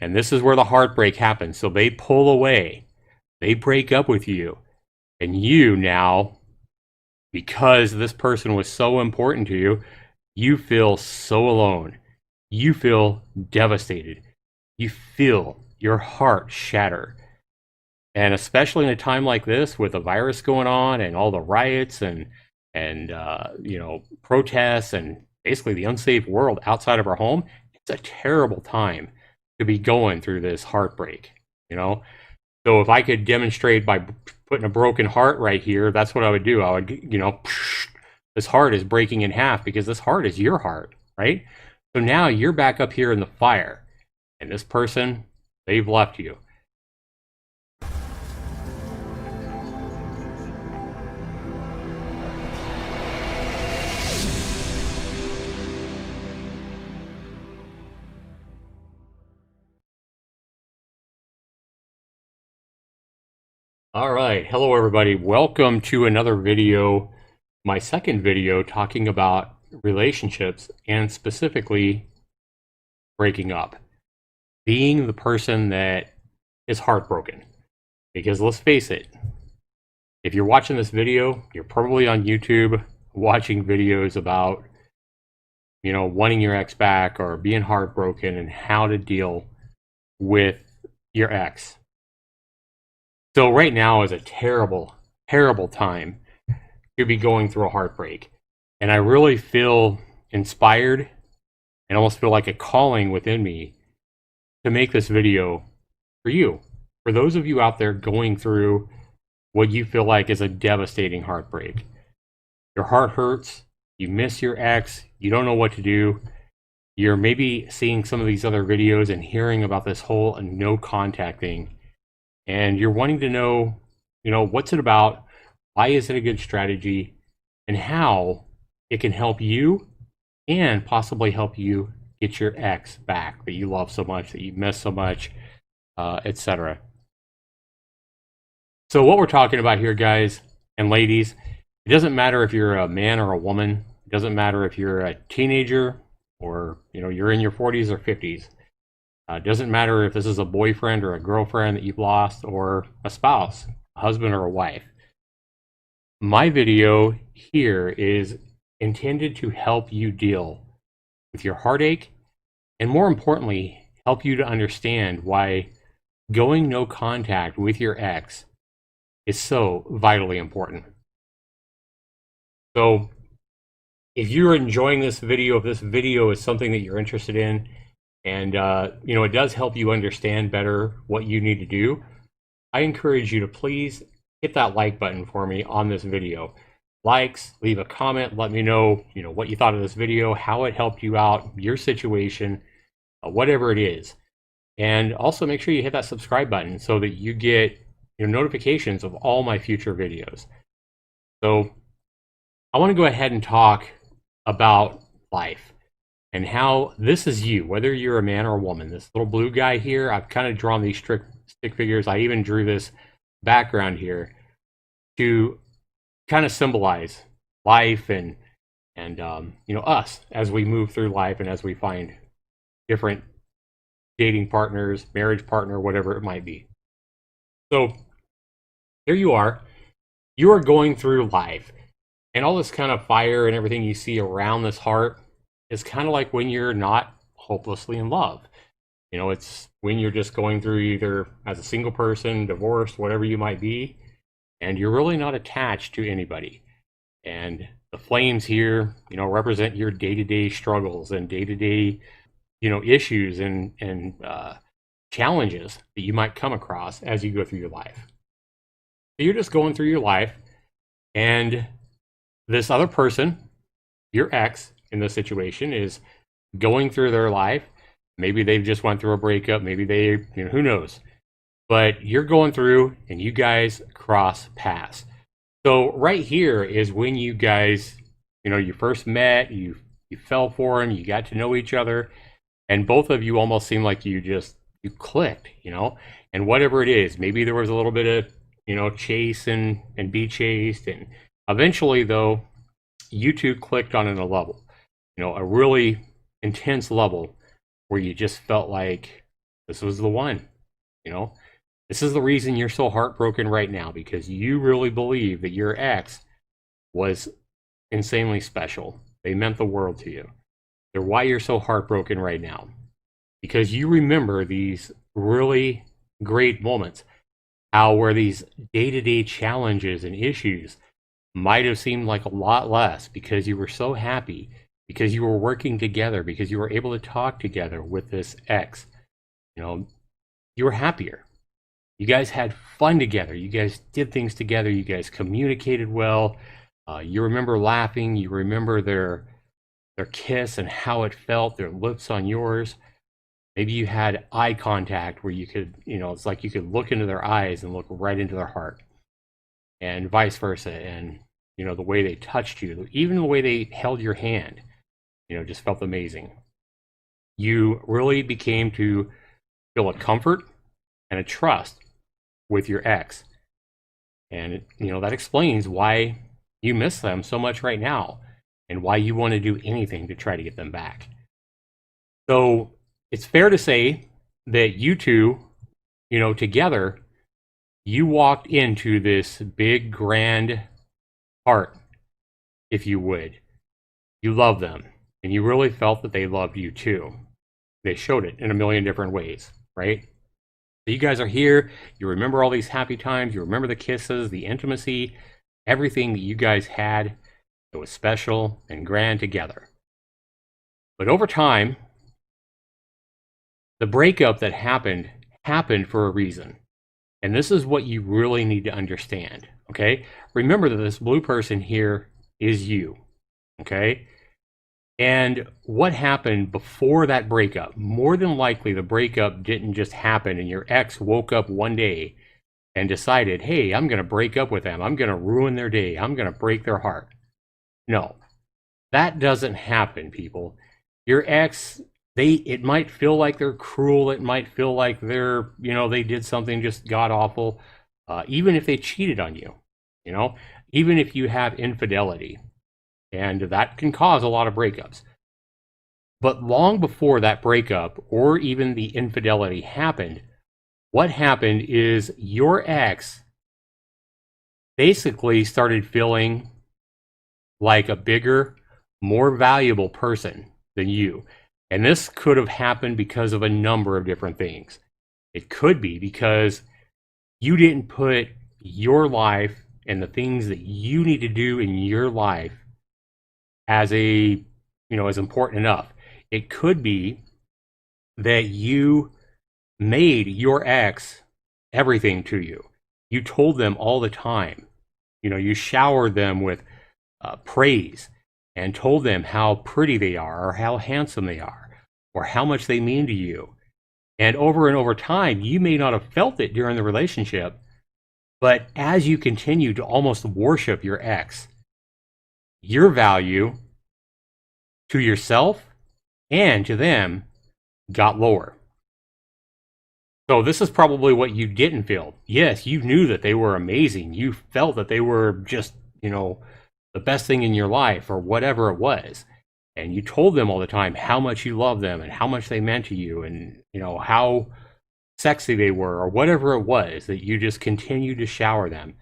And this is where the heartbreak happens. So they pull away, they break up with you, and you now, because this person was so important to you, you feel so alone. You feel devastated. You feel your heart shatter. And especially in a time like this with a virus going on and all the riots and protests and basically the unsafe world outside of our home, it's a terrible time to be going through this heartbreak, you know? So if I could demonstrate by putting a broken heart right here, that's what I would do. I would, this heart is breaking in half because this heart is your heart, right? So now you're back up here in the fire, and this person, they've left you. All right, hello everybody. Welcome to another video, my second video talking about relationships and specifically breaking up. Being the person that is heartbroken. Because let's face it, if you're watching this video, you're probably on YouTube watching videos about, wanting your ex back or being heartbroken and how to deal with your ex. So right now is a terrible, terrible time to be going through a heartbreak. And I really feel inspired and almost feel like a calling within me to make this video for you. For those of you out there going through what you feel like is a devastating heartbreak. Your heart hurts, you miss your ex, you don't know what to do. You're maybe seeing some of these other videos and hearing about this whole no contact thing. And you're wanting to know, what's it about? Why is it a good strategy? And how it can help you and possibly help you get your ex back that you love so much, that you miss so much, etc. So what we're talking about here, guys and ladies, it doesn't matter if you're a man or a woman. It doesn't matter if you're a teenager or, you're in your 40s or 50s. It doesn't matter if this is a boyfriend or a girlfriend that you've lost or a spouse, a husband or a wife. My video here is intended to help you deal with your heartache and, more importantly, help you to understand why going no contact with your ex is so vitally important. So if you're enjoying this video, if this video is something that you're interested in, and it does help you understand better what you need to do, I encourage you to please hit that like button for me on this video. Likes, leave a comment, let me know, what you thought of this video, how it helped you out, your situation, whatever it is. And also make sure you hit that subscribe button so that you get notifications of all my future videos. So I want to go ahead and talk about life and how this is you, whether you're a man or a woman. This little blue guy here, I've kind of drawn these stick figures. I even drew this background here to kind of symbolize life and us as we move through life and as we find different dating partners, marriage partner, whatever it might be. So here you are going through life, and all this kind of fire and everything you see around this heart is kind of like when you're not hopelessly in love. It's when you're just going through either as a single person, divorced, whatever you might be, and you're really not attached to anybody. And the flames here, represent your day-to-day struggles and day-to-day, issues and challenges that you might come across as you go through your life. So you're just going through your life, and this other person, your ex in this situation, is going through their life. Maybe they've just went through a breakup. Maybe they, who knows? But you're going through and you guys cross paths. So right here is when you guys, you first met, you fell for him, you got to know each other, and both of you almost seem like you clicked, and whatever it is, maybe there was a little bit of, chase and be chased. And eventually, though, you two clicked on a level, a really intense level where you just felt like This was the one, you know. This is the reason you're so heartbroken right now, because you really believe that your ex was insanely special. They meant the world to you. They're why you're so heartbroken right now. Because you remember these really great moments, how where these day-to-day challenges and issues might have seemed like a lot less because you were so happy, because you were working together, because you were able to talk together with this ex. You know, you were happier. You guys had fun together. You guys did things together. You guys communicated well. You remember laughing. You remember their kiss and how it felt, their lips on yours. Maybe you had eye contact where you could, it's like you could look into their eyes and look right into their heart, and vice versa. And, the way they touched you, even the way they held your hand, just felt amazing. You really became to feel a comfort and a trust with your ex. And, that explains why you miss them so much right now and why you want to do anything to try to get them back. So it's fair to say that you two, together, you walked into this big, grand part, if you would. You love them, and you really felt that they loved you too. They showed it in a million different ways, right? So you guys are here, you remember all these happy times, you remember the kisses, the intimacy, everything that you guys had that was special and grand together. But over time, the breakup that happened for a reason. And this is what you really need to understand, okay? Remember that this blue person here is you, okay? And what happened before that breakup? More than likely, the breakup didn't just happen and your ex woke up one day and decided, hey, I'm going to break up with them. I'm going to ruin their day. I'm going to break their heart. No, that doesn't happen, people. Your ex, it might feel like they're cruel. It might feel like they're, they did something just god awful. Even if they cheated on you, even if you have infidelity, and that can cause a lot of breakups. But long before that breakup or even the infidelity happened, what happened is your ex basically started feeling like a bigger, more valuable person than you. And this could have happened because of a number of different things. It could be because you didn't put your life and the things that you need to do in your life as as important enough. It could be that you made your ex everything to you. You told them all the time. You showered them with praise and told them how pretty they are or how handsome they are or how much they mean to you. And over time, you may not have felt it during the relationship, but as you continue to almost worship your ex, your value to yourself and to them got lower. So this is probably what you didn't feel. Yes, you knew that they were amazing. You felt that they were just, the best thing in your life or whatever it was. And you told them all the time how much you loved them and how much they meant to you and, how sexy they were or whatever it was, that you just continued to shower them.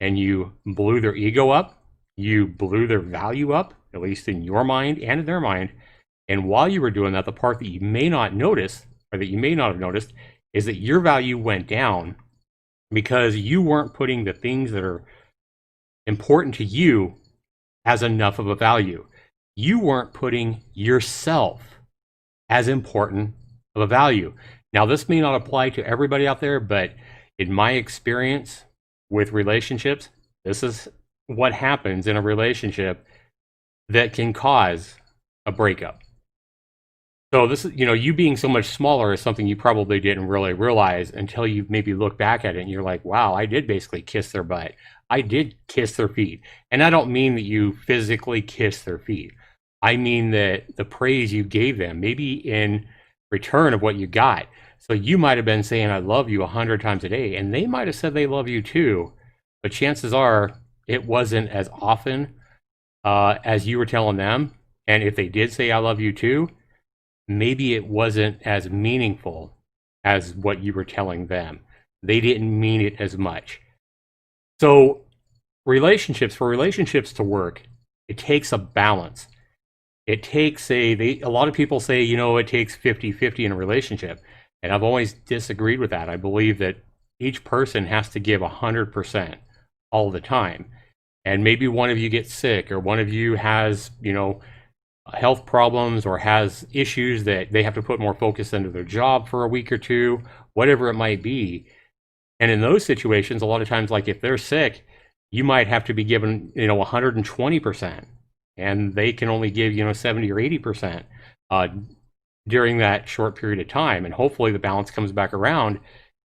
And you blew their ego up. You blew their value up, at least in your mind and in their mind. And while you were doing that, the part that you may not notice or that you may not have noticed is that your value went down because you weren't putting the things that are important to you as enough of a value. You weren't putting yourself as important of a value. Now, this may not apply to everybody out there, but in my experience with relationships, this is what happens in a relationship that can cause a breakup. So this is, you being so much smaller is something you probably didn't really realize until you maybe look back at it and you're like, wow, I did basically kiss their butt. I did kiss their feet. And I don't mean that you physically kiss their feet. I mean that the praise you gave them, maybe in return of what you got. So you might have been saying, I love you 100 times a day, and they might have said they love you too. But chances are it wasn't as often as you were telling them. And if they did say, I love you too, maybe it wasn't as meaningful as what you were telling them. They didn't mean it as much. So for relationships to work, it takes a balance. It takes a lot of people say, it takes 50-50 in a relationship. And I've always disagreed with that. I believe that each person has to give 100% all the time. And maybe one of you gets sick, or one of you has, health problems, or has issues that they have to put more focus into their job for a week or two, whatever it might be. And in those situations, a lot of times, like if they're sick, you might have to be given, 120%, and they can only give, 70 or 80% during that short period of time. And hopefully the balance comes back around.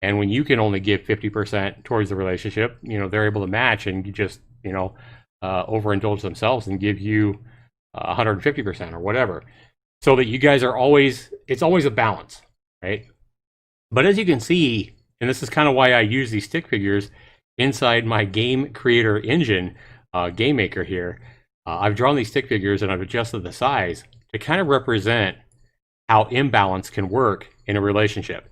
And when you can only give 50% towards the relationship, they're able to match and just, overindulge themselves and give you 150% or whatever. So that you guys are it's always a balance, right? But as you can see, and this is kind of why I use these stick figures inside my game creator engine, game maker here, I've drawn these stick figures and I've adjusted the size to kind of represent how imbalance can work in a relationship.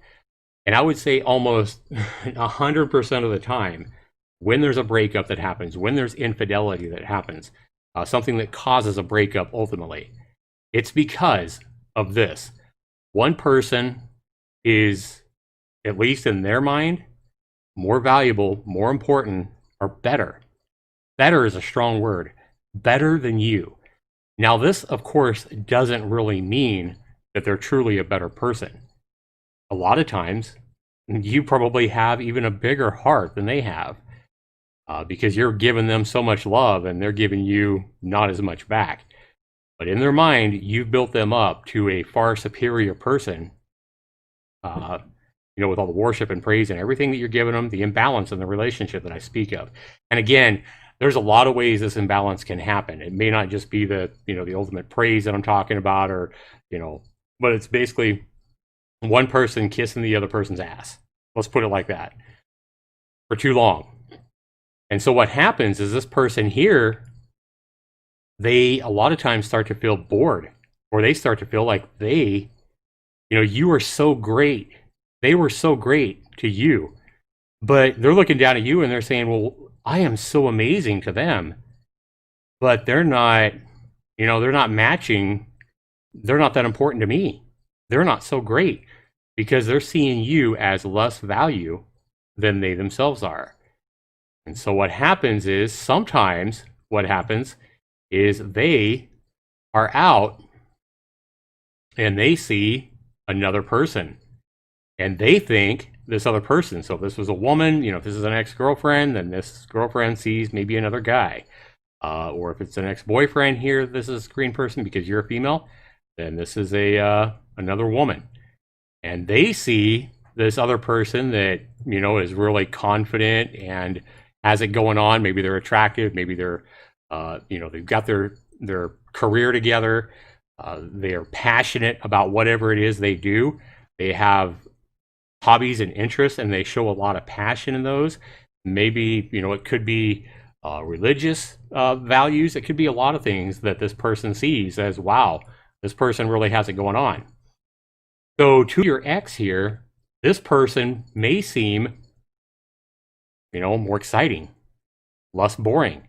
And I would say almost 100% of the time, when there's a breakup that happens, when there's infidelity that happens, something that causes a breakup ultimately, it's because of this. One person is, at least in their mind, more valuable, more important, or better. Better is a strong word. Better than you. Now, this, of course, doesn't really mean that they're truly a better person. A lot of times, you probably have even a bigger heart than they have, because you're giving them so much love and they're giving you not as much back. But in their mind, you've built them up to a far superior person, with all the worship and praise and everything that you're giving them, the imbalance in the relationship that I speak of. And again, there's a lot of ways this imbalance can happen. It may not just be the ultimate praise that I'm talking about, or, but it's basically one person kissing the other person's ass. Let's put it like that. For too long. And so what happens is this person here, they a lot of times start to feel bored, or they start to feel like you are so great. They were so great to you, but they're looking down at you and they're saying, well, I am so amazing to them, but they're not, they're not matching. They're not that important to me. They're not so great, because they're seeing you as less value than they themselves are. And so what happens is, sometimes what happens is they are out and they see another person, and they think this other person. So if this was a woman, if this is an ex-girlfriend, then this girlfriend sees maybe another guy. Or if it's an ex-boyfriend here, this is a green person because you're a female, then this is another woman. And they see this other person that, is really confident and has it going on. Maybe they're attractive. Maybe they're, they've got their career together. They are passionate about whatever it is they do. They have hobbies and interests, and they show a lot of passion in those. Maybe, it could be religious values. It could be a lot of things that this person sees as, wow, this person really has it going on. So to your ex here, this person may seem, more exciting, less boring.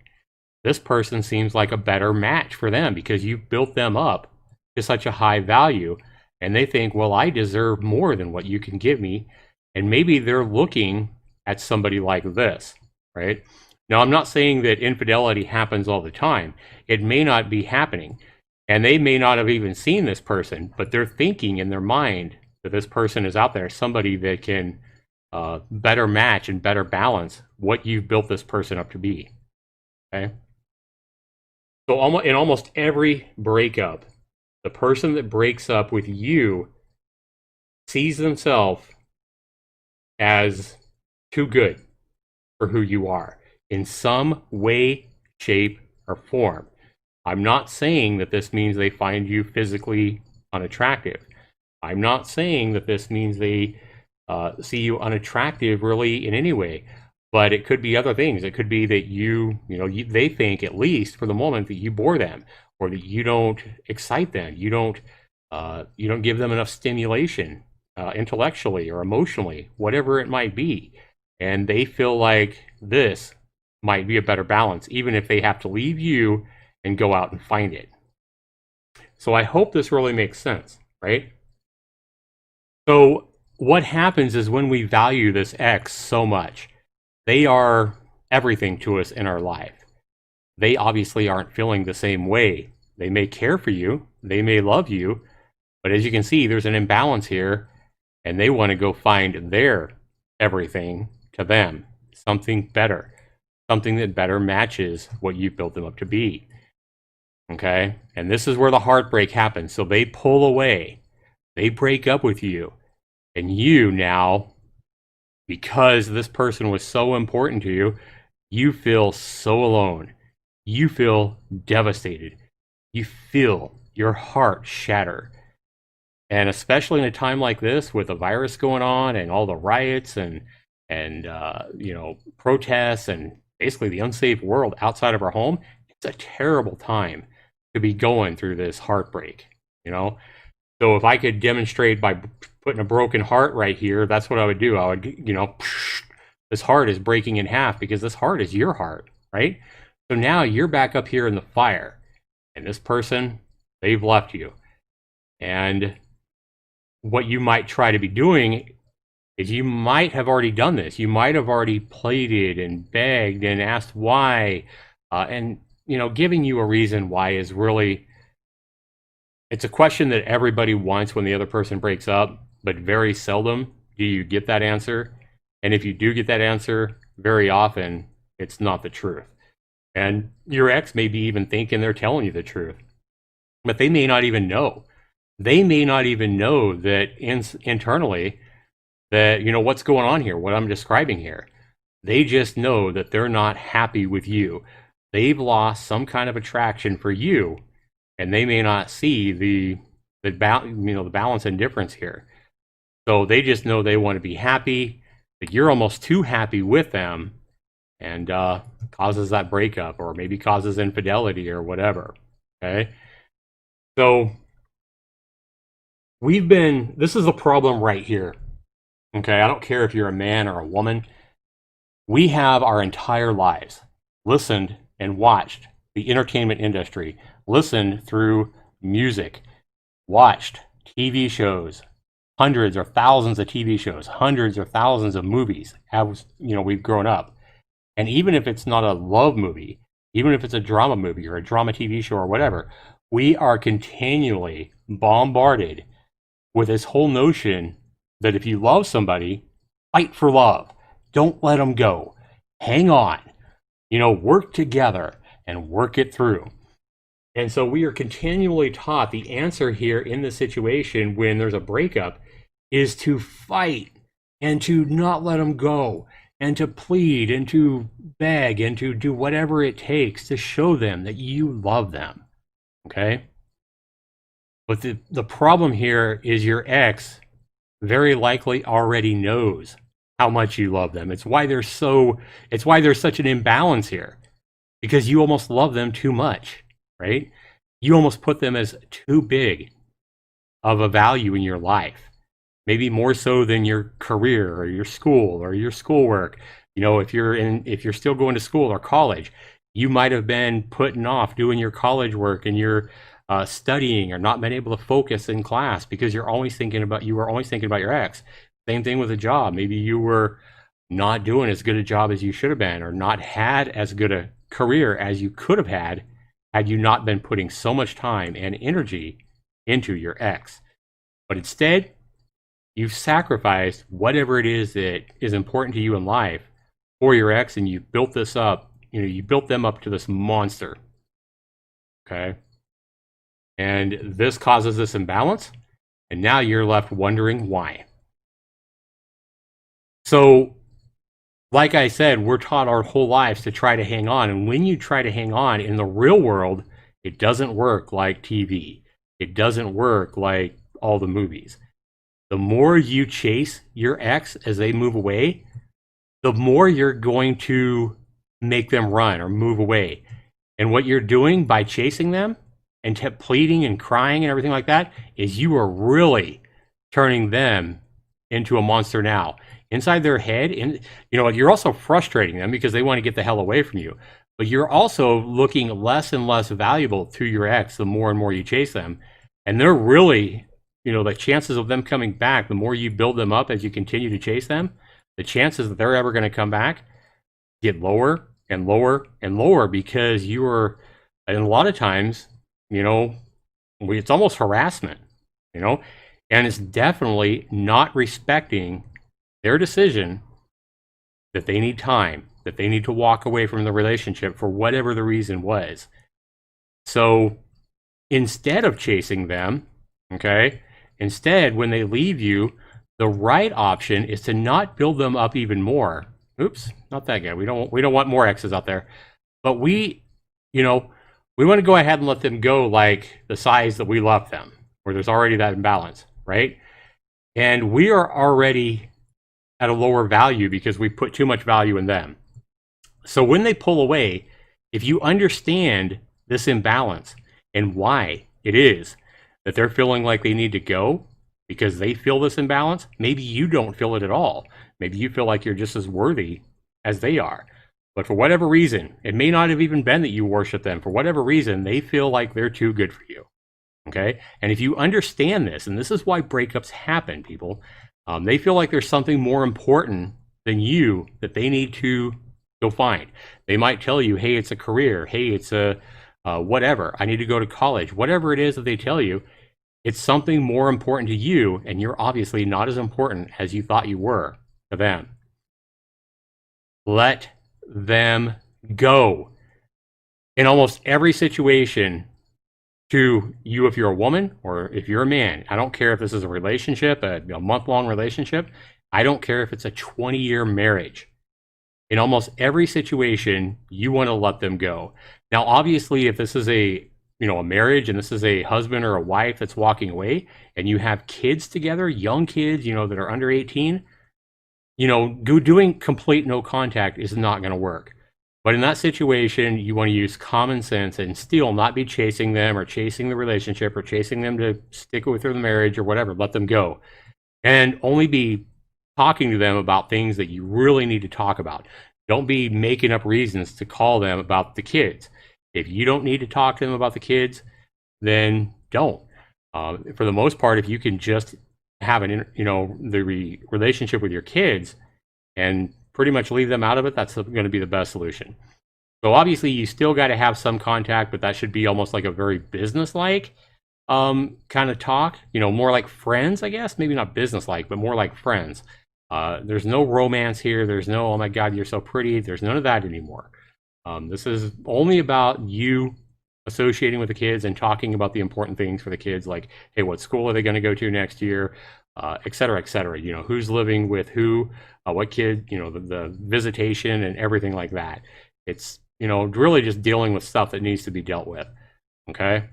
This person seems like a better match for them because you've built them up to such a high value, and they think, well, I deserve more than what you can give me. And maybe they're looking at somebody like this, right? Now, I'm not saying that infidelity happens all the time. It may not be happening, and they may not have even seen this person, but they're thinking in their mind that this person is out there, somebody that can better match and better balance what you've built this person up to be, okay? So in almost every breakup, the person that breaks up with you sees themselves as too good for who you are in some way, shape, or form. I'm not saying that this means they find you physically unattractive. I'm not saying that this means they see you unattractive really in any way, but it could be other things. It could be that they think, at least for the moment, that you bore them, or that you don't excite them. You don't give them enough stimulation. intellectually or emotionally, whatever it might be. And they feel like this might be a better balance, even if they have to leave you and go out and find it. So I hope this really makes sense, right? So what happens is when we value this X so much, they are everything to us in our life. They obviously aren't feeling the same way. They may care for you, they may love you, but as you can see, there's an imbalance here, and they want to go find their everything to them, something better, something that better matches what you built them up to be. Okay? And this is where the heartbreak happens. So they pull away, they break up with you, and you now, because this person was so important to you, you feel so alone. You feel devastated. You feel your heart shatter. And especially in a time like this with a virus going on and all the riots and protests and basically the unsafe world outside of our home, it's a terrible time to be going through this heartbreak, you know? So if I could demonstrate by putting a broken heart right here, that's what I would do. I would, this heart is breaking in half because this heart is your heart, right? So now you're back up here in the fire, and this person, they've left you. And what you might try to be doing is you might have already done this. You might have already pleaded and begged and asked why, and giving you a reason why is really, it's a question that everybody wants when the other person breaks up, but very seldom do you get that answer. And if you do get that answer, very often it's not the truth. And your ex may be even thinking they're telling you the truth, but they may not even know. They may not even know that internally that, what's going on here, what I'm describing here. They just know that they're not happy with you. They've lost some kind of attraction for you, and they may not see the balance and difference here. So they just know they want to be happy, but you're almost too happy with them, and causes that breakup, or maybe causes infidelity or whatever. Okay, so this is the problem right here. Okay, I don't care if you're a man or a woman. We have our entire lives listened and watched the entertainment industry, listened through music, watched TV shows, hundreds or thousands of TV shows, hundreds or thousands of movies as we've grown up. And even if it's not a love movie, even if it's a drama movie or a drama TV show or whatever, we are continually bombarded with this whole notion that if you love somebody, fight for love. Don't let them go. Hang on. Work together and work it through. And so we are continually taught the answer here in this situation when there's a breakup is to fight and to not let them go and to plead and to beg and to do whatever it takes to show them that you love them. Okay? But the problem here is your ex very likely already knows how much you love them. It's why there's such an imbalance here, because you almost love them too much, right? You almost put them as too big of a value in your life, maybe more so than your career or your school or your schoolwork. If you're still going to school or college, you might have been putting off doing your college work and your studying, or not been able to focus in class because you were always thinking about your ex. Same thing with a job. Maybe you were not doing as good a job as you should have been, or not had as good a career as you could have had you not been putting so much time and energy into your ex. But instead, you've sacrificed whatever it is that is important to you in life for your ex, and you built this up. You built them up to this monster. Okay? And this causes this imbalance, and now you're left wondering why. So, like I said, we're taught our whole lives to try to hang on. And when you try to hang on in the real world, it doesn't work like TV. It doesn't work like all the movies. The more you chase your ex as they move away, the more you're going to make them run or move away. And what you're doing by chasing them and pleading and crying and everything like that is you are really turning them into a monster now. Inside their head, and you're also frustrating them because they want to get the hell away from you. But you're also looking less and less valuable to your ex the more and more you chase them. And they're really, the chances of them coming back, the more you build them up as you continue to chase them, the chances that they're ever going to come back get lower and lower and lower, because you are, and a lot of times, it's almost harassment, and it's definitely not respecting their decision that they need time, that they need to walk away from the relationship for whatever the reason was. So instead of chasing them, instead, when they leave you, the right option is to not build them up even more. Oops, not that guy. We don't want more exes out there. But we want to go ahead and let them go like the size that we left them, where there's already that imbalance, right? And we are already at a lower value because we put too much value in them. So when they pull away, if you understand this imbalance and why it is that they're feeling like they need to go because they feel this imbalance, maybe you don't feel it at all. Maybe you feel like you're just as worthy as they are. But for whatever reason, it may not have even been that you worship them. For whatever reason, they feel like they're too good for you. Okay? And if you understand this, and this is why breakups happen, people, they feel like there's something more important than you that they need to go find. They might tell you, hey, it's a career. Hey, it's a whatever. I need to go to college. Whatever it is that they tell you, it's something more important to you, and you're obviously not as important as you thought you were to them. Let them go. In almost every situation, to you if you're a woman or if you're a man, I don't care if this is a relationship, a month-long relationship. I don't care if it's a 20-year marriage. In almost every situation, you want to let them go. Now, obviously, if this is a marriage and this is a husband or a wife that's walking away and you have kids together, young kids, that are under 18, doing complete no contact is not going to work. But in that situation, you want to use common sense and still not be chasing them or chasing the relationship or chasing them to stick with the marriage or whatever. Let them go. And only be talking to them about things that you really need to talk about. Don't be making up reasons to call them about the kids. If you don't need to talk to them about the kids, then don't. For the most part, if you can just have the relationship with your kids and pretty much leave them out of it, that's going to be the best solution. So obviously, you still got to have some contact, but that should be almost like a very business-like kind of talk. More like friends, I guess. Maybe not business-like, but more like friends. There's no romance here. There's no, oh my God, you're so pretty. There's none of that anymore. This is only about you associating with the kids and talking about the important things for the kids, like, hey, what school are they going to go to next year, et cetera, et cetera. Who's living with who, what kid, the visitation and everything like that. It's, really just dealing with stuff that needs to be dealt with. Okay.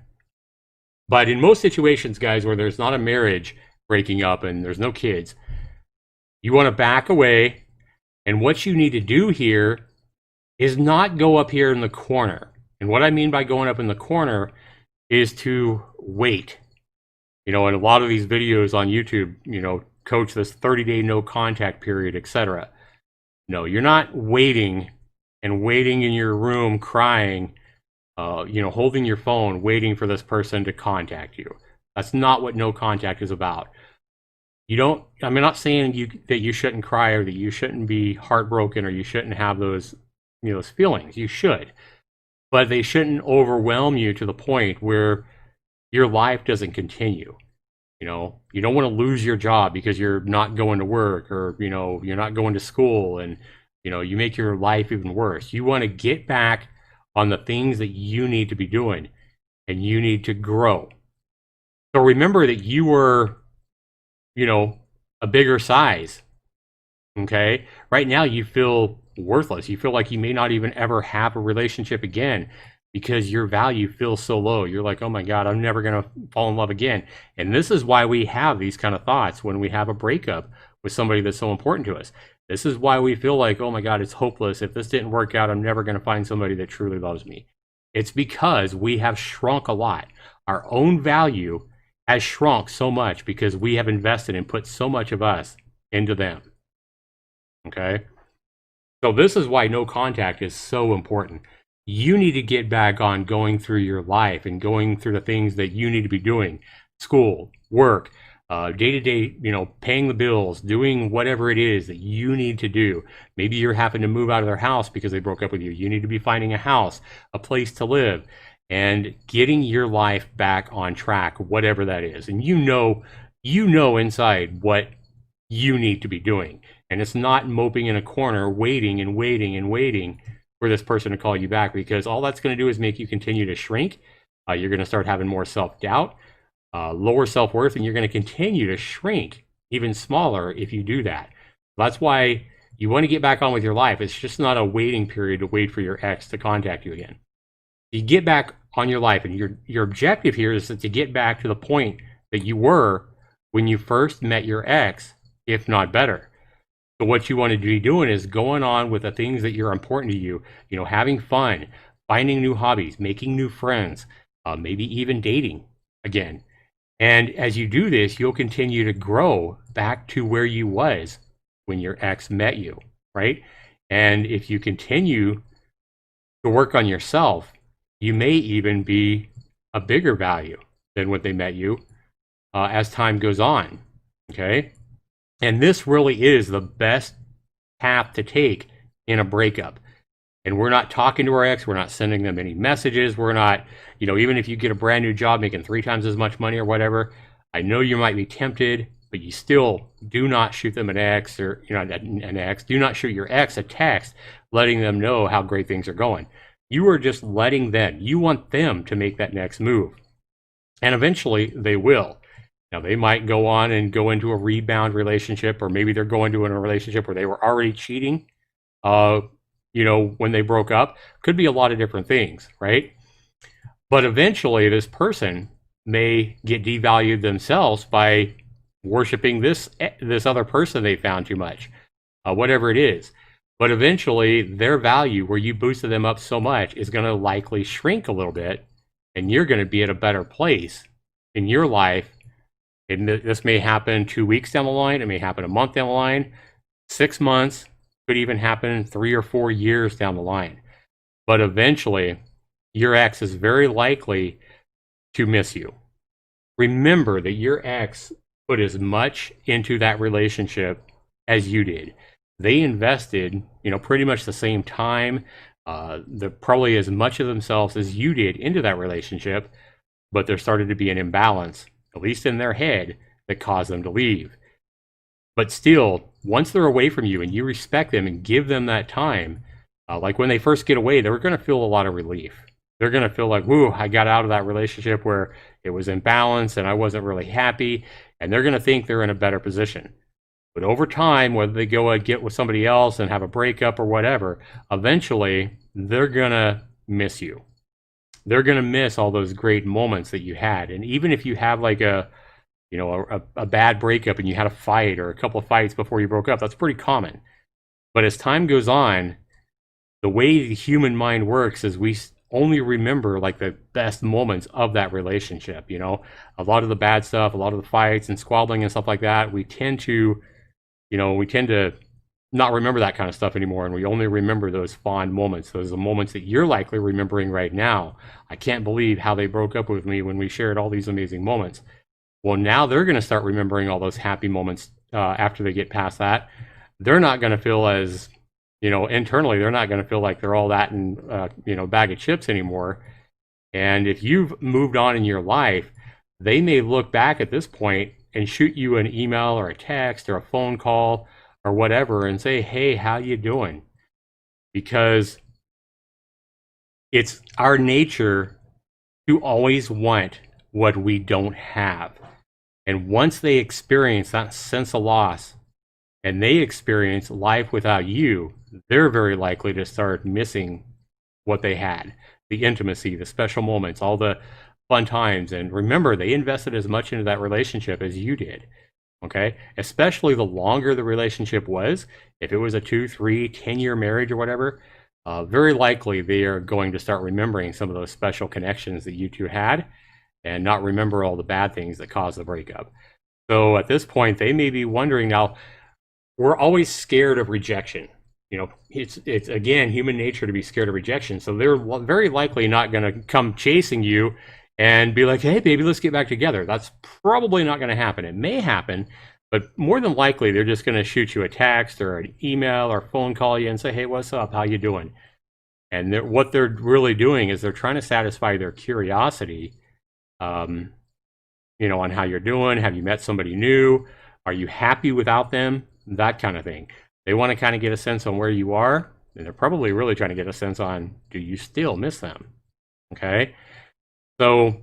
But in most situations, guys, where there's not a marriage breaking up and there's no kids, you want to back away. And what you need to do here is not go up here in the corner. And what I mean by going up in the corner is to wait. And a lot of these videos on YouTube, coach this 30-day no contact period, etc. No, you're not waiting in your room crying, holding your phone, waiting for this person to contact you. That's not what no contact is about. I'm not saying that you shouldn't cry or that you shouldn't be heartbroken or you shouldn't have those feelings. You should, but they shouldn't overwhelm you to the point where your life doesn't continue. You don't want to lose your job because you're not going to work, or you're not going to school, and you make your life even worse. You want to get back on the things that you need to be doing, and you need to grow. So remember that you were a bigger size. Okay, right now you feel worthless. You feel like you may not even ever have a relationship again because your value feels so low. You're like, oh my God, I'm never going to fall in love again. And this is why we have these kind of thoughts when we have a breakup with somebody that's so important to us. This is why we feel like, oh my God, it's hopeless. If this didn't work out, I'm never going to find somebody that truly loves me. It's because we have shrunk a lot. Our own value has shrunk so much because we have invested and put so much of us into them. Okay? So this is why no contact is so important. You need to get back on going through your life and going through the things that you need to be doing. School, work, day-to-day, paying the bills, doing whatever it is that you need to do. Maybe you're having to move out of their house because they broke up with you. You need to be finding a house, a place to live, and getting your life back on track, whatever that is. And you know inside what you need to be doing. And it's not moping in a corner, waiting and waiting and waiting for this person to call you back, because all that's going to do is make you continue to shrink. You're going to start having more self-doubt, lower self-worth, and you're going to continue to shrink even smaller if you do that. That's why you want to get back on with your life. It's just not a waiting period to wait for your ex to contact you again. You get back on your life, and your objective here is to get back to the point that you were when you first met your ex, if not better. So what you want to be doing is going on with the things that are important to you, having fun, finding new hobbies, making new friends, maybe even dating again. And as you do this, you'll continue to grow back to where you was when your ex met you, right? And if you continue to work on yourself, you may even be a bigger value than what they met you as time goes on, okay? And this really is the best path to take in a breakup. And we're not talking to our ex, we're not sending them any messages, we're not, even if you get a brand new job making 3 times as much money or whatever, I know you might be tempted, but you still do not shoot them an ex, or an ex. Do not shoot your ex a text letting them know how great things are going. You are just letting them, you want them to make that next move. And eventually they will. Now, they might go on and go into a rebound relationship, or maybe they're going to a relationship where they were already cheating, when they broke up. Could be a lot of different things, right? But eventually this person may get devalued themselves by worshiping this other person they found too much, whatever it is. But eventually their value, where you boosted them up so much, is going to likely shrink a little bit, and you're going to be at a better place in your life. And this may happen 2 weeks down the line. It may happen a month down the line, 6 months, could even happen 3 or 4 years down the line. But eventually, your ex is very likely to miss you. Remember that your ex put as much into that relationship as you did. They invested, pretty much the same time, probably as much of themselves as you did into that relationship, but there started to be an imbalance, at least in their head, that caused them to leave. But still, once they're away from you and you respect them and give them that time, like when they first get away, they're going to feel a lot of relief. They're going to feel like, woo, I got out of that relationship where it was imbalanced and I wasn't really happy. And they're going to think they're in a better position. But over time, whether they go and get with somebody else and have a breakup or whatever, eventually they're going to miss you. They're going to miss all those great moments that you had. And even if you have like a bad breakup and you had a fight or a couple of fights before you broke up, that's pretty common. But as time goes on, the way the human mind works is we only remember like the best moments of that relationship. A lot of the bad stuff, a lot of the fights and squabbling and stuff like that, we tend to not remember that kind of stuff anymore, and we only remember those fond moments. Those are the moments that you're likely remembering right now. I can't believe how they broke up with me when we shared all these amazing moments. Well, now they're going to start remembering all those happy moments after they get past that. They're not going to feel as, internally, they're not going to feel like they're all that in, bag of chips anymore. And if you've moved on in your life, they may look back at this point and shoot you an email or a text or a phone call or whatever and say, hey, how you doing? Because it's our nature to always want what we don't have. And once they experience that sense of loss and they experience life without you, they're very likely to start missing what they had, the intimacy, the special moments, all the fun times. And remember, they invested as much into that relationship as you did. Okay, especially the longer the relationship was. If it was a 2, 3, 10-year marriage or whatever, very likely they are going to start remembering some of those special connections that you two had and not remember all the bad things that caused the breakup. So at this point, they may be wondering now, we're always scared of rejection. You know, it's again human nature to be scared of rejection. So they're very likely not going to come chasing you and be like, "Hey, baby, let's get back together." That's probably not going to happen. It may happen, but more than likely, they're just going to shoot you a text or an email or phone call you and say, "Hey, what's up? How you doing?" And what they're really doing is they're trying to satisfy their curiosity, um, you know, on how you're doing. Have you met somebody new? Are you happy without them? That kind of thing. They want to kind of get a sense on where you are, and they're probably really trying to get a sense on, do you still miss them? Okay. So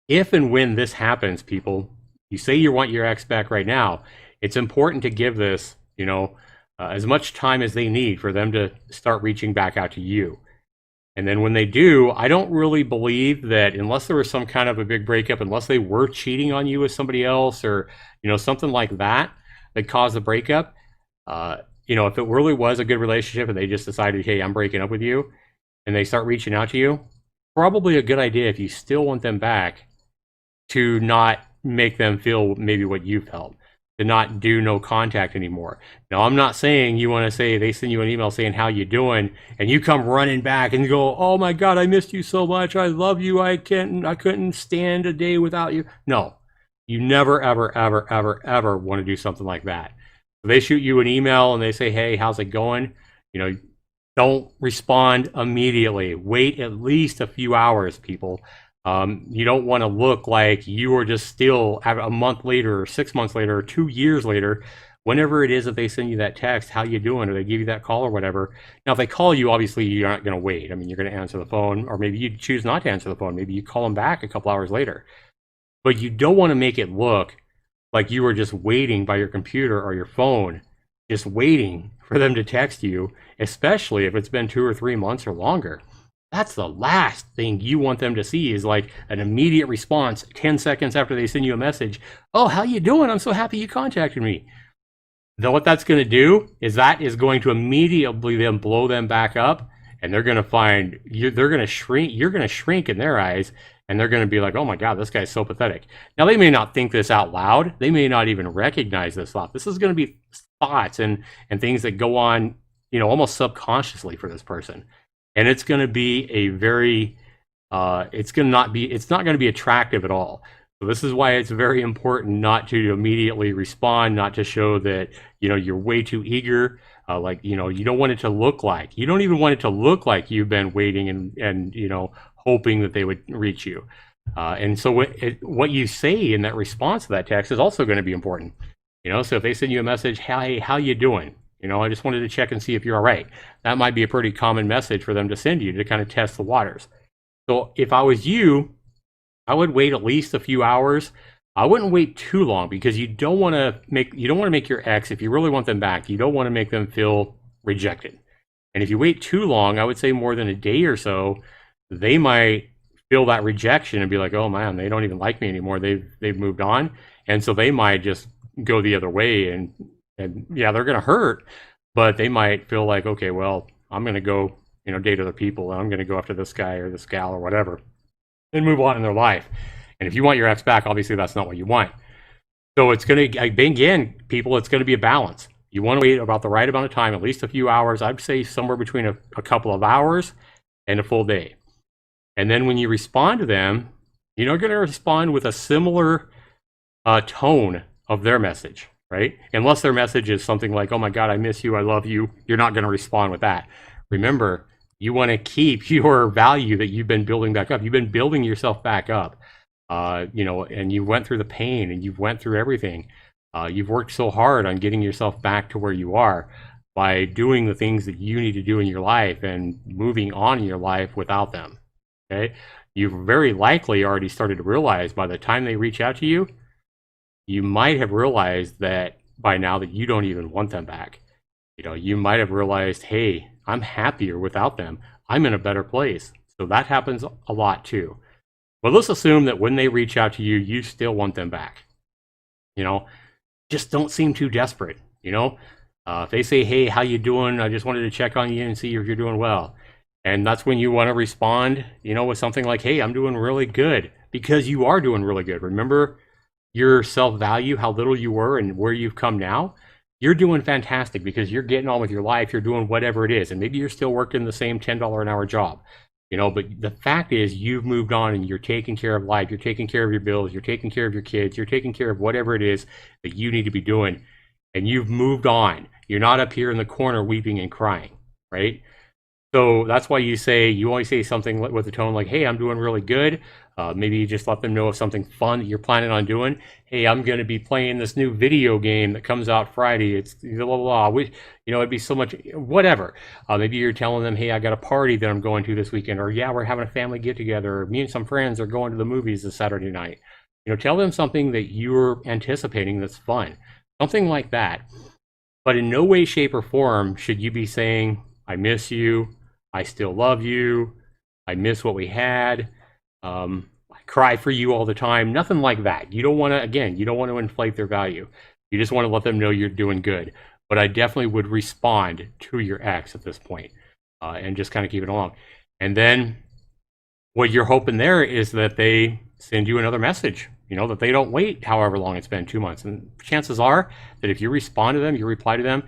if and when this happens, people, you say you want your ex back right now, it's important to give this, you know, as much time as they need for them to start reaching back out to you. And then when they do, I don't really believe that, unless there was some kind of a big breakup, unless they were cheating on you with somebody else or, you know, something like that that caused the breakup, you know, if it really was a good relationship and they just decided, hey, I'm breaking up with you, and they start reaching out to you, probably a good idea, if you still want them back, to not make them feel maybe what you felt, to not do no contact anymore. Now, I'm not saying you want to say they send you an email saying how you doing, and you come running back and go, "Oh my God, I missed you so much. I love you. I couldn't stand a day without you." No, you never, ever, ever, ever, ever want to do something like that. If they shoot you an email and they say, "Hey, how's it going?" You know, don't respond immediately. Wait at least a few hours, people. You don't want to look like you are just still a month later or 6 months later or 2 years later, whenever it is that they send you that text, how you doing, or they give you that call or whatever. Now, if they call you, obviously you're not going to wait. I mean, you're going to answer the phone, or maybe you choose not to answer the phone. Maybe you call them back a couple hours later. But you don't want to make it look like you were just waiting by your computer or your phone, just waiting for them to text you, especially if it's been 2 or 3 months or longer. That's the last thing you want them to see, is like an immediate response 10 seconds after they send you a message. "Oh, how you doing? I'm so happy you contacted me." Though what that's going to do is that is going to immediately then blow them back up, and they're going to find they're going to shrink. You're going to shrink in their eyes, and they're going to be like, "Oh my God, this guy's so pathetic." Now, they may not think this out loud. They may not even recognize this thought. This is going to be thoughts and things that go on, you know, almost subconsciously for this person. And it's going to be a very, it's not going to be attractive at all. So this is why it's very important not to immediately respond, not to show that, you know, you're way too eager. Like, you know, you don't want it to look like, you don't even want it to look like you've been waiting and you know, hoping that they would reach you. And so what you say in that response to that text is also going to be important. You know, so if they send you a message, "Hey, how you doing? You know, I just wanted to check and see if you're all right." That might be a pretty common message for them to send you to kind of test the waters. So if I was you, I would wait at least a few hours. I wouldn't wait too long, because you don't want to make your ex, if you really want them back, you don't want to make them feel rejected. And if you wait too long, I would say more than a day or so, they might feel that rejection and be like, "Oh man, they don't even like me anymore. They've moved on." And so they might just go the other way, and yeah, they're going to hurt, but they might feel like, "Okay, well, I'm going to go, you know, date other people. I'm going to go after this guy or this gal or whatever," and move on in their life. And if you want your ex back, obviously that's not what you want. So it's going to, again, people, it's going to be a balance. You want to wait about the right amount of time, at least a few hours. I'd say somewhere between a couple of hours and a full day. And then when you respond to them, you're going to respond with a similar tone of their message, right? Unless their message is something like, "Oh my God, I miss you, I love you," you're not going to respond with that. Remember, you want to keep your value that you've been building back up. You've been building yourself back up, you know, and you went through the pain and you've went through everything. You've worked so hard on getting yourself back to where you are by doing the things that you need to do in your life and moving on in your life without them. Okay. You've very likely already started to realize by the time they reach out to you, you might have realized that by now that you don't even want them back. You know, you might have realized, "Hey, I'm happier without them. I'm in a better place." So that happens a lot too. But let's assume that when they reach out to you, you still want them back. You know, just don't seem too desperate. You know, if they say, "Hey, how you doing? I just wanted to check on you and see if you're doing well." And that's when you want to respond, you know, with something like, "Hey, I'm doing really good," because you are doing really good. Remember your self-value, how little you were and where you've come now. you're doing fantastic because you're getting on with your life, you're doing whatever it is, and maybe you're still working the same $10 an hour job, but the fact is you've moved on and you're taking care of life, you're taking care of your bills, you're taking care of your kids, you're taking care of whatever it is that you need to be doing, and you've moved on. You're not up here in the corner weeping and crying, right? So that's why you only say something with a tone like, hey, I'm doing really good. Maybe you just let them know of something fun that you're planning on doing. Hey, I'm going to be playing this new video game that comes out Friday. It's blah, blah, blah. It'd be so much, whatever. Maybe you're telling them, hey, I got a party that I'm going to this weekend. Or, yeah, we're having a family get together. Or me and some friends are going to the movies this Saturday night. Tell them something that you're anticipating that's fun. Something like that. But in no way, shape, or form should you be saying, I miss you. I still love you. I miss what we had. I cry for you all the time. Nothing like that. You don't want to inflate their value. You just want to let them know you're doing good. But I definitely would respond to your ex at this point, and just kind of keep it along. And then what you're hoping there is that they send you another message, that they don't wait however long it's been, 2 months. And chances are that if you respond to them, you reply to them,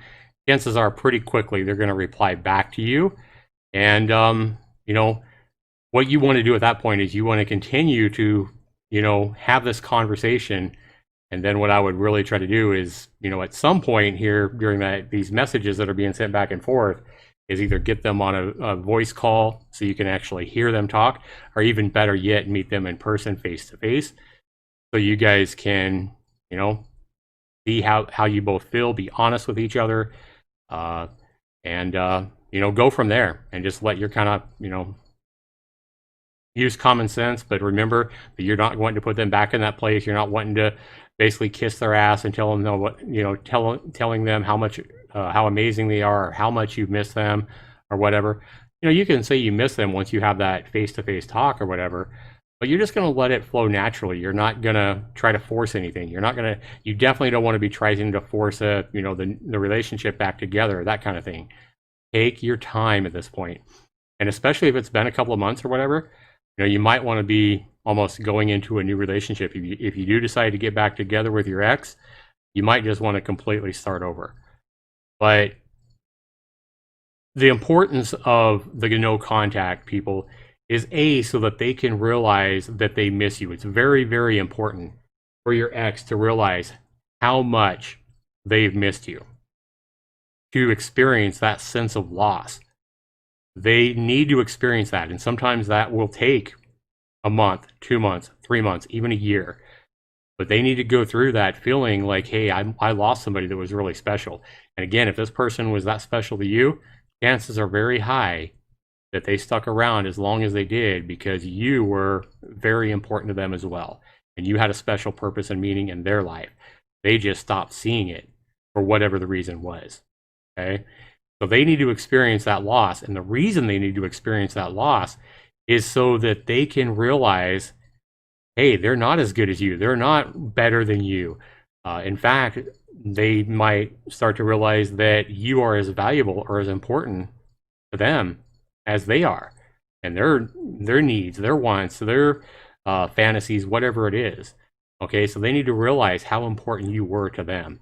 chances are pretty quickly they're going to reply back to you. And, what you want to do at that point is you want to continue to, have this conversation. And then what I would really try to do is, at some point here during these messages that are being sent back and forth is either get them on a voice call so you can actually hear them talk, or even better yet, meet them in person, face to face. So you guys can, see how you both feel, be honest with each other, and go from there and just let your kind of, use common sense, but remember that you're not wanting to put them back in that place. You're not wanting to basically kiss their ass and tell them telling them how much, how amazing they are, or how much you miss them or whatever. You can say you miss them once you have that face-to-face talk or whatever, but you're just going to let it flow naturally. You're not going to try to force anything. You definitely don't want to be trying to force the relationship back together, that kind of thing. Take your time at this point. And especially if it's been a couple of months or whatever, you might want to be almost going into a new relationship. If you do decide to get back together with your ex, you might just want to completely start over. But the importance of the no contact, people, is so that they can realize that they miss you. It's very, very important for your ex to realize how much they've missed you, to experience that sense of loss. They need to experience that. And sometimes that will take a month, 2 months, 3 months, even a year. But they need to go through that feeling like, hey, I lost somebody that was really special. And again, if this person was that special to you, chances are very high that they stuck around as long as they did because you were very important to them as well. And you had a special purpose and meaning in their life. They just stopped seeing it for whatever the reason was. Okay? So they need to experience that loss. And the reason they need to experience that loss is so that they can realize, hey, they're not as good as you. They're not better than you. In fact, they might start to realize that you are as valuable or as important to them as they are. And their needs, their wants, their fantasies, whatever it is. Okay, so they need to realize how important you were to them.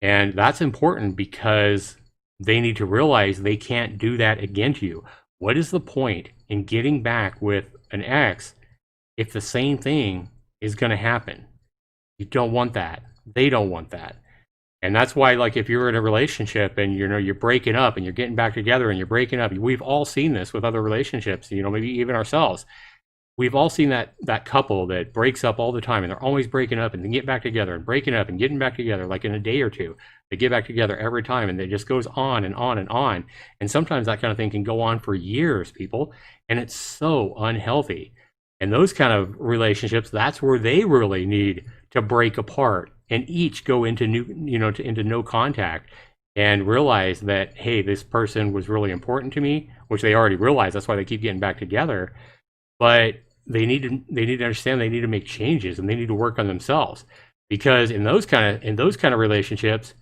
And that's important because they need to realize they can't do that again to you. What is the point in getting back with an ex if the same thing is going to happen? You don't want that. They don't want that. And that's why, like, if you're in a relationship and you're breaking up and you're getting back together and you're breaking up, we've all seen this with other relationships, maybe even ourselves. We've all seen that couple that breaks up all the time and they're always breaking up and they get back together and breaking up and getting back together, like in a day or two. They get back together every time and it just goes on and on and on. And sometimes that kind of thing can go on for years, people, and it's so unhealthy. And those kind of relationships, that's where they really need to break apart and each go into into no contact and realize that, hey, this person was really important to me, which they already realize. That's why they keep getting back together. But they need to understand they need to make changes and they need to work on themselves, because in those kind of relationships,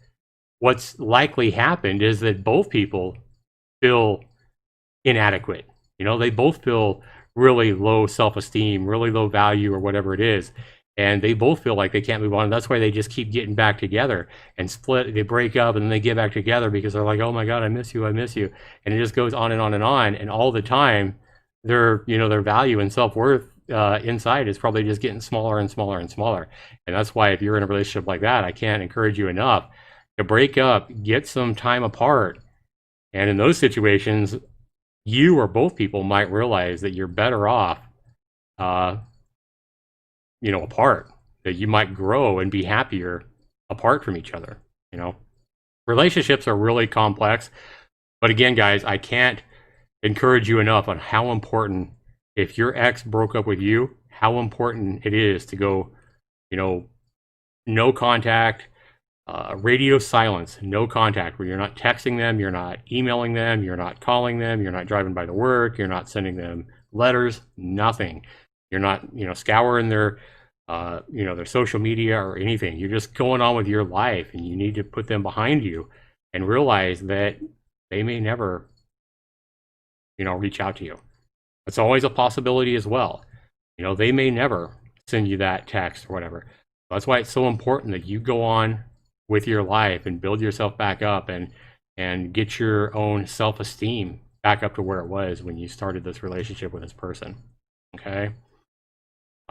what's likely happened is that both people feel inadequate. They both feel really low self-esteem, really low value, or whatever it is. and they both feel like they can't move on. That's why they just keep getting back together and split. They break up and then they get back together because they're like, oh my God, I miss you, I miss you. And it just goes on and on and on. And all the time, their value and self-worth inside is probably just getting smaller and smaller and smaller. And that's why if you're in a relationship like that, I can't encourage you enough to break up, get some time apart. And in those situations, you or both people might realize that you're better off apart, that you might grow and be happier apart from each other. Relationships are really complex, but again, guys, I can't encourage you enough on how important, if your ex broke up with you, how important it is to go, no contact, radio silence, no contact, where you're not texting them, you're not emailing them, you're not calling them, you're not driving by to work, you're not sending them letters, nothing. You're not, scouring their, their social media or anything. You're just going on with your life, and you need to put them behind you and realize that they may never, reach out to you. It's always a possibility as well. They may never send you that text or whatever. That's why it's so important that you go on with your life and build yourself back up and get your own self-esteem back up to where it was when you started this relationship with this person. Okay.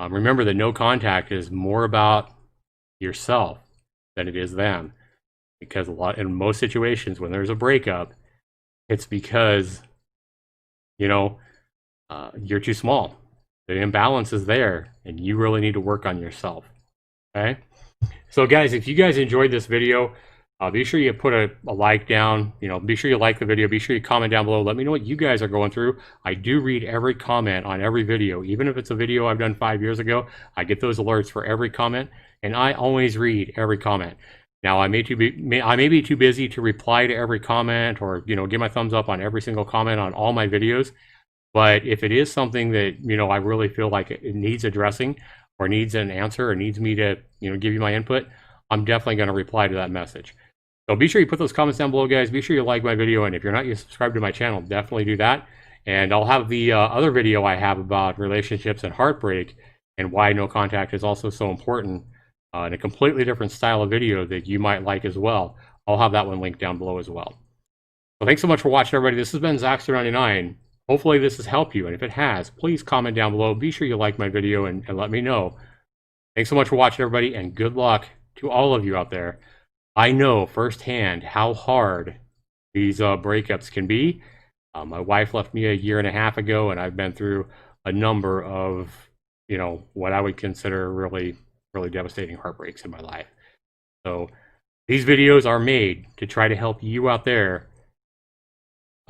Remember that no contact is more about yourself than it is them, because in most situations when there's a breakup, it's because you're too small. The imbalance is there, and you really need to work on yourself. Okay. So guys, if you guys enjoyed this video, be sure you put a like down, be sure you like the video, be sure you comment down below. Let me know what you guys are going through. I do read every comment on every video. Even if it's a video I've done 5 years ago, I get those alerts for every comment, and I always read every comment. Now, I may be too busy to reply to every comment or, give my thumbs up on every single comment on all my videos. But if it is something that, I really feel like it needs addressing or needs an answer or needs me to, give you my input, I'm definitely going to reply to that message. So be sure you put those comments down below, guys. Be sure you like my video. And if you're not yet subscribed to my channel, definitely do that. And I'll have the other video I have about relationships and heartbreak and why no contact is also so important in a completely different style of video that you might like as well. I'll have that one linked down below as well. So thanks so much for watching, everybody. This has been Zaxter99. Hopefully this has helped you. And if it has, please comment down below. Be sure you like my video and let me know. Thanks so much for watching, everybody. And good luck to all of you out there. I know firsthand how hard these breakups can be. My wife left me 1.5 years ago, and I've been through a number of, what I would consider really, really devastating heartbreaks in my life. So these videos are made to try to help you out there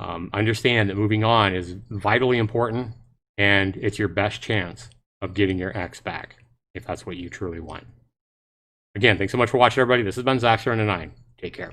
understand that moving on is vitally important, and it's your best chance of getting your ex back, if that's what you truly want. Again, thanks so much for watching, everybody. This has been Zaxter99. Take care.